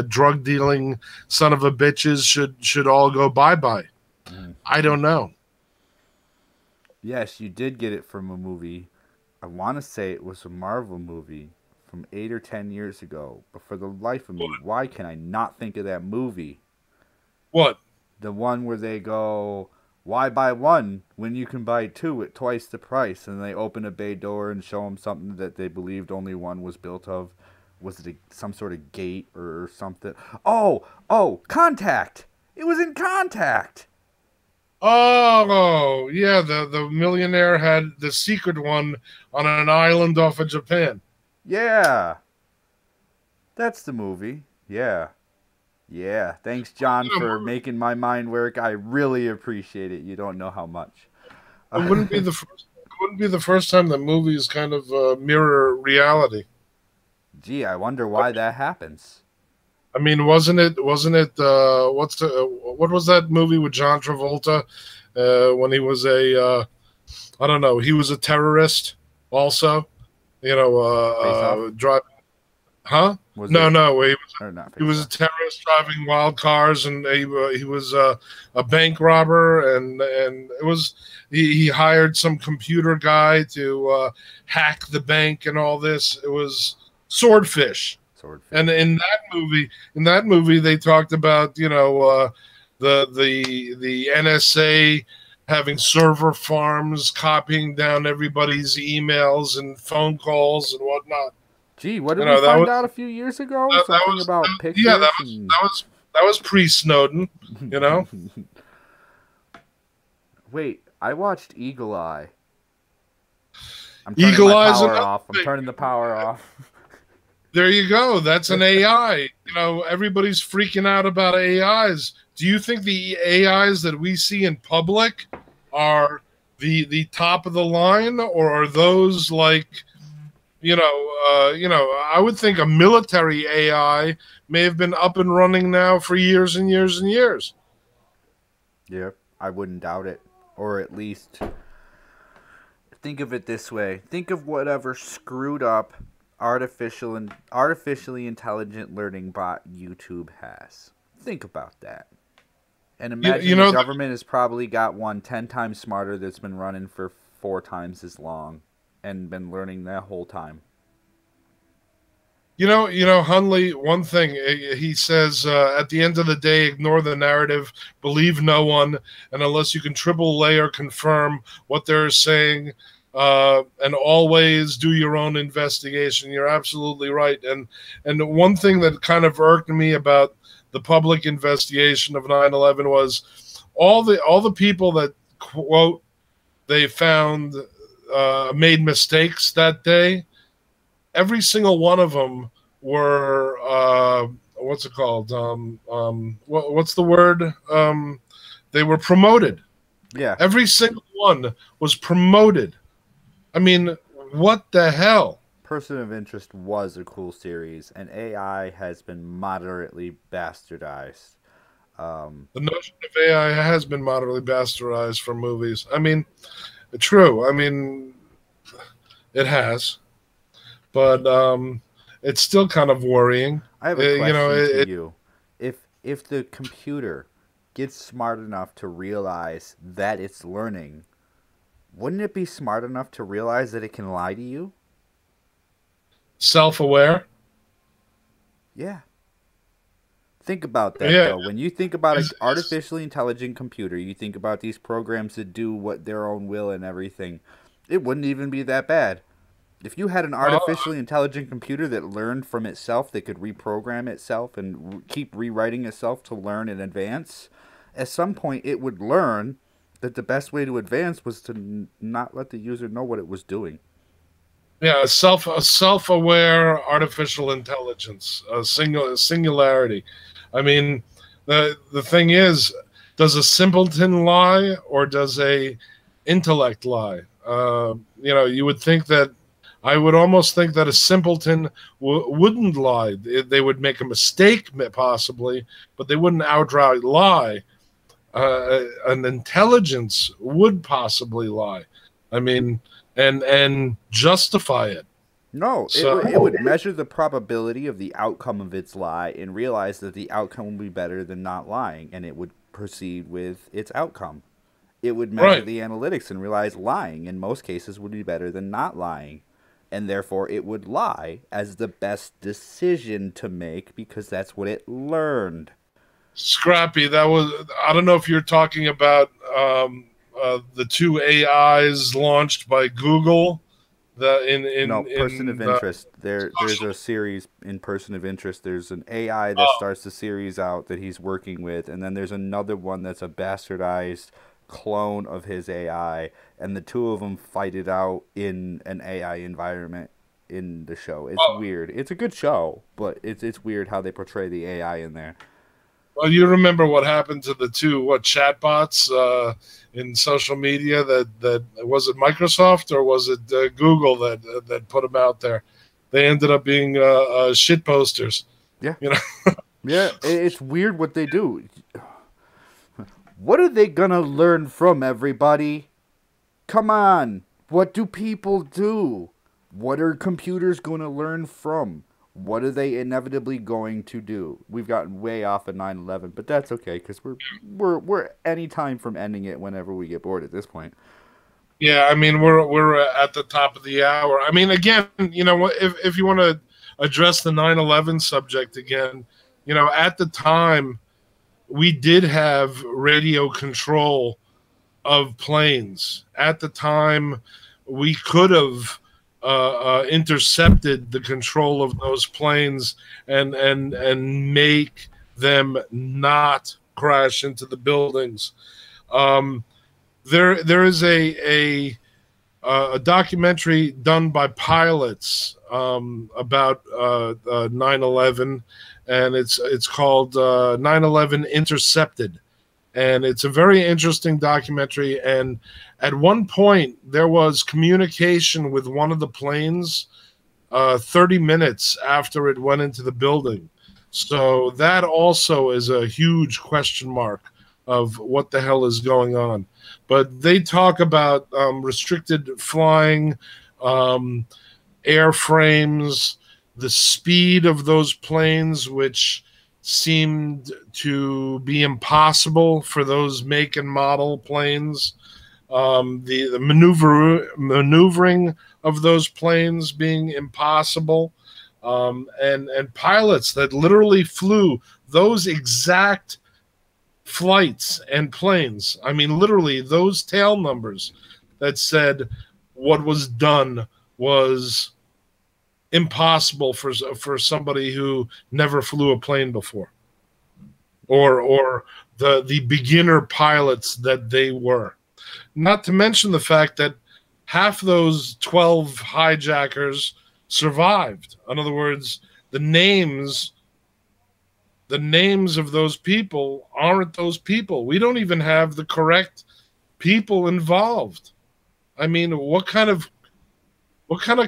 drug dealing son of a bitches should all go bye-bye. I don't know. Yes, you did get it from a movie. I want to say it was a Marvel movie from 8 or 10 years ago. But for the life of me, why can I not think of that movie? What? The one where they go, why buy one when you can buy two at twice the price? And they open a bay door and show them something that they believed only one was built of. Was it some sort of gate or something? Oh, Contact! It was in Contact! Oh, yeah, the millionaire had the secret one on an island off of Japan. Yeah. That's the movie. Yeah. Yeah. Thanks, John, for making my mind work. I really appreciate it. You don't know how much. It wouldn't be the first. It wouldn't be the first time that movies kind of mirror reality. Gee, I wonder why that happens. I mean, wasn't it? What was that movie with John Travolta when he was I don't know, he was a terrorist also. You know, driving. Huh? No. He was a terrorist driving wild cars, and he was a bank robber, and it was he hired some computer guy to hack the bank and all this. It was Swordfish. And in that movie, they talked about the NSA having server farms, copying down everybody's emails and phone calls and whatnot. Gee, what did we find out a few years ago? Something about pictures. Yeah, that was pre-Snowden. You know. Wait, I watched Eagle Eye. I'm turning the power off. There you go. That's an AI. You know, everybody's freaking out about AIs. Do you think the AIs that we see in public are the top of the line, or are those like, I would think a military AI may have been up and running now for years and years and years. Yeah, I wouldn't doubt it. Or at least think of it this way. Think of whatever screwed up artificially intelligent learning bot YouTube has. Think about that. And imagine the government has probably got one 10 times smarter that's been running for 4 times as long and been learning that whole time. Hunley, one thing he says, at the end of the day, ignore the narrative, believe no one, and unless you can triple layer confirm what they're saying, and always do your own investigation. You're absolutely right. And one thing that kind of irked me about the public investigation of 9/11 was all the people that quote they found made mistakes that day. Every single one of them were what's it called? What's the word? They were promoted. Yeah. Every single one was promoted. I mean, what the hell? Person of Interest was a cool series, and AI has been moderately bastardized. The notion of AI has been moderately bastardized for movies. I mean, true. I mean, it has. But it's still kind of worrying. I have a question to you. If the computer gets smart enough to realize that it's learning, wouldn't it be smart enough to realize that it can lie to you? Self-aware? Yeah. Think about that, though. When you think about an artificially intelligent computer, you think about these programs that do what their own will and everything. It wouldn't even be that bad. If you had an artificially intelligent computer that learned from itself, that could reprogram itself and keep rewriting itself to learn and advance, at some point it would learn that the best way to advance was to not let the user know what it was doing. Yeah, a self-aware artificial intelligence, a singularity. I mean, the thing is, does a simpleton lie or does a intellect lie? You would think that. I would almost think that a simpleton wouldn't lie. They would make a mistake, possibly, but they wouldn't outright lie. An intelligence would possibly lie. I mean, and justify it. No, it would measure the probability of the outcome of its lie and realize that the outcome would be better than not lying, and it would proceed with its outcome. It would measure Right. the analytics and realize lying in most cases would be better than not lying. And therefore it would lie as the best decision to make because that's what it learned. Scrappy, that was, I don't know if you're talking about the two AIs launched by Google. No, Person of Interest. There's a series in Person of Interest. There's an AI that starts the series out that he's working with, and then there's another one that's a bastardized clone of his AI, and the two of them fight it out in an AI environment in the show. It's weird. It's a good show, but it's weird how they portray the AI in there. Well, you remember what happened to the two chatbots in social media? That was it Microsoft or was it Google that put them out there? They ended up being shit posters. Yeah, you know. Yeah, it's weird what they do. What are they gonna learn from, everybody? Come on, what do people do? What are computers gonna learn from? What are they inevitably going to do? We've gotten way off at 9/11, but that's okay because we're any time from ending it whenever we get bored at this point. Yeah, I mean we're at the top of the hour. I mean, again, if you want to address the 9/11 subject again, at the time we did have radio control of planes. At the time, we could have intercepted the control of those planes and make them not crash into the buildings. There is a documentary done by pilots about 9/11, and it's called 9/11 Intercepted. And it's a very interesting documentary. And at one point, there was communication with one of the planes 30 minutes after it went into the building. So that also is a huge question mark of what the hell is going on. But they talk about restricted flying, airframes, the speed of those planes, which seemed to be impossible for those make and model planes. The maneuvering of those planes being impossible, and pilots that literally flew those exact flights and planes. I mean, literally those tail numbers that said what was done was impossible for somebody who never flew a plane before, or the beginner pilots that they were. Not to mention the fact that half those 12 hijackers survived. In other words, the names of those people aren't those people. We don't even have the correct people involved. I mean, what kind of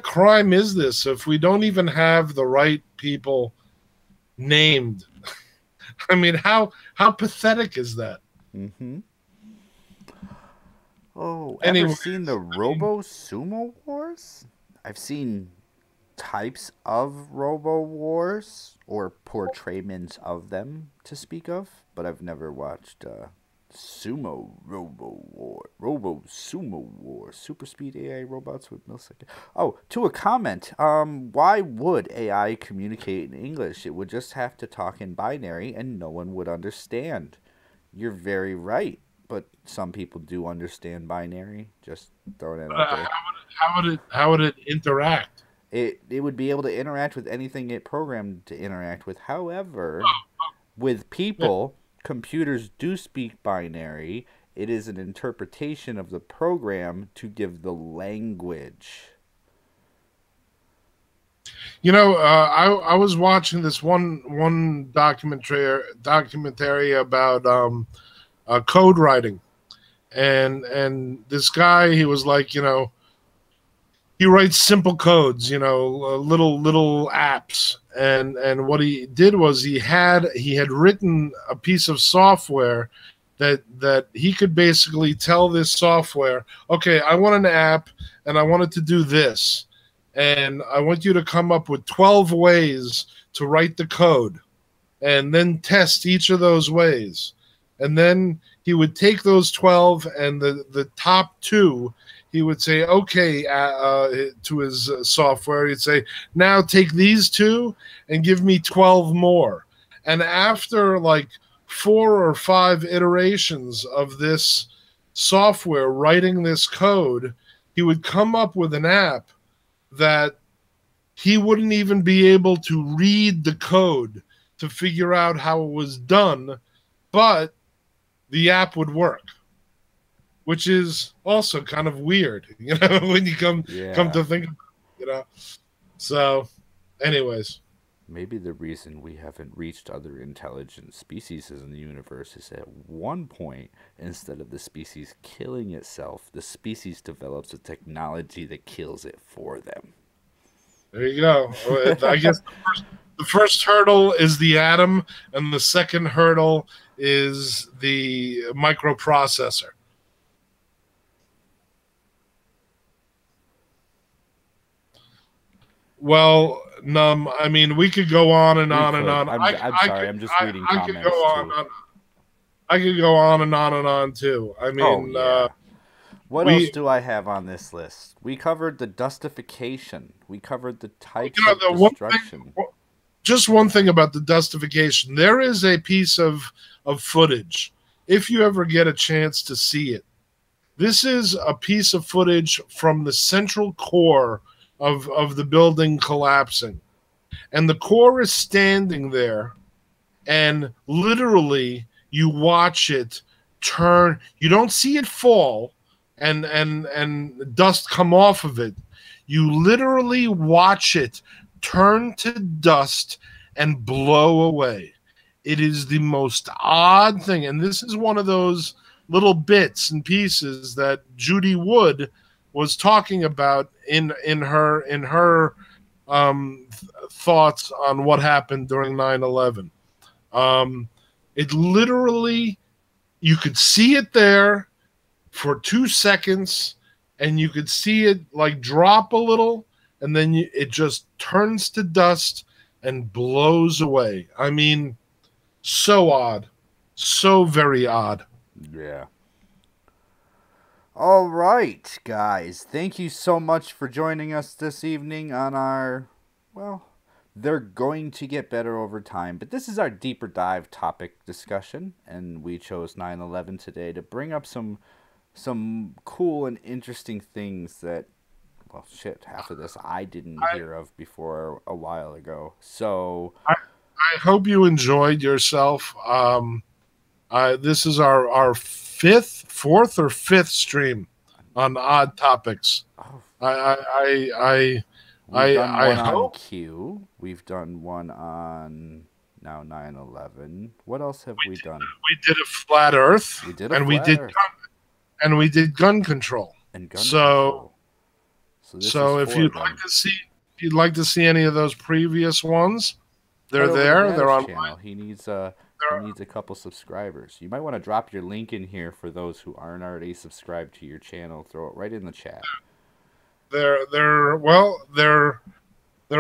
crime is this if we don't even have the right people named? I mean, how pathetic is that? Mm-hmm. Oh, Anyway, ever seen the Robo Sumo Wars? I've seen types of Robo Wars or portrayments of them to speak of, but I've never watched Sumo Sumo War, super speed AI robots with millisecond. Oh, to a comment, why would AI communicate in English? It would just have to talk in binary and no one would understand. You're very right, but some people do understand binary. Just throwing it out there. How would it interact? It would be able to interact with anything it programmed to interact with. However, with people, computers do speak binary. It is an interpretation of the program to give the language. I was watching this one documentary about code writing, and this guy, he was like, he writes simple codes, little apps, and what he did was he had written a piece of software that he could basically tell this software, okay, I want an app and I want it to do this, and I want you to come up with 12 ways to write the code, and then test each of those ways. and then he would take those 12 and the top two. He would say, okay, to his software. He'd say, now take these two and give me 12 more. And after like 4 or 5 iterations of this software writing this code, he would come up with an app that he wouldn't even be able to read the code to figure out how it was done, but the app would work, which is also kind of weird, when you come to think of it, So, anyways. Maybe the reason we haven't reached other intelligent species in the universe is at one point, instead of the species killing itself, the species develops a technology that kills it for them. There you go. I guess the first hurdle is the atom, and the second hurdle is the microprocessor. Well, I mean, we could go on and on and on. I'm sorry, I'm just reading comments too. I could go on and on and on too. I mean, what else do I have on this list? We covered the dustification. We covered the types of destruction. Just one thing about the dustification. There is a piece of footage, if you ever get a chance to see it. This is a piece of footage from the central core of the building collapsing. And the core is standing there, and literally you watch it turn. You don't see it fall and dust come off of it. You literally watch it turn to dust and blow away. It is the most odd thing. And this is one of those little bits and pieces that Judy Wood was talking about in her thoughts on what happened during 9/11. It literally, you could see it there for 2 seconds, and you could see it like drop a little, and then it just turns to dust and blows away. I mean, so odd. So very odd. Yeah. All right, guys. Thank you so much for joining us this evening on our, well, they're going to get better over time, but this is our deeper dive topic discussion, and we chose 9/11 today to bring up some cool and interesting things that, well, shit, half of this I didn't hear of before a while ago. So I hope you enjoyed yourself. This is our fourth or fifth stream on odd topics. Oh. I hope. Q. We've done one on now 9/11. What else have we done? We did a flat Earth. We did a flat Earth. We did gun control. So if you'd like to see any of those previous ones, they're there. They're on channel. He needs a couple subscribers. You might want to drop your link in here for those who aren't already subscribed to your channel. Throw it right in the chat. They're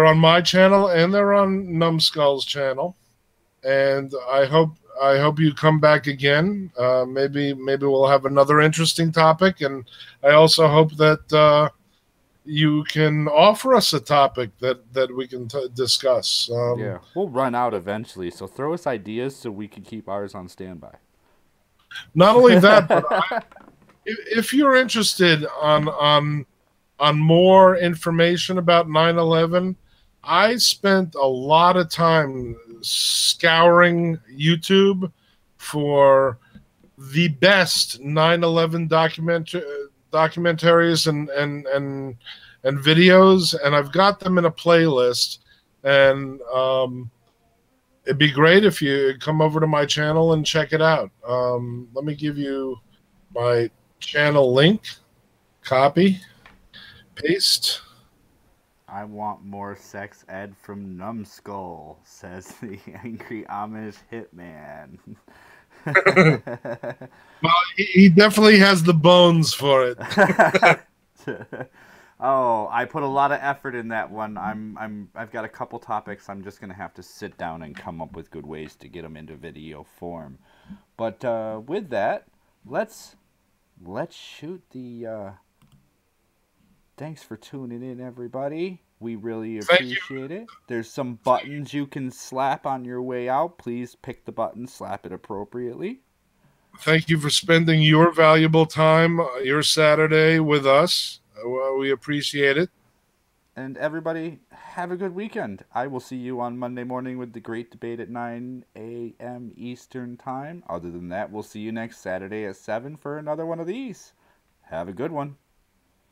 on my channel and they're on NumbedSkull's channel, and I hope you come back again. Maybe we'll have another interesting topic, and I also hope that you can offer us a topic that we can discuss. Yeah, we'll run out eventually, so throw us ideas so we can keep ours on standby. Not only that, but if you're interested on more information about 9/11, I spent a lot of time scouring YouTube for the best 9/11 documentaries and videos, and I've got them in a playlist, and it'd be great if you come over to my channel and check it out. Let me give you my channel link. Copy. Paste. I want more sex ed from NumbedSkull, says the angry Amish hitman. Well, he definitely has the bones for it. Oh, I put a lot of effort in that one. I've got a couple topics. I'm just gonna have to sit down and come up with good ways to get them into video form. But with that, let's shoot the. Thanks for tuning in, everybody. We really appreciate it. There's some buttons you can slap on your way out. Please pick the button, slap it appropriately. Thank you for spending your valuable time, your Saturday with us. We appreciate it. And everybody, have a good weekend. I will see you on Monday morning with the great debate at 9 a.m. Eastern Time. Other than that, we'll see you next Saturday at 7 for another one of these. Have a good one.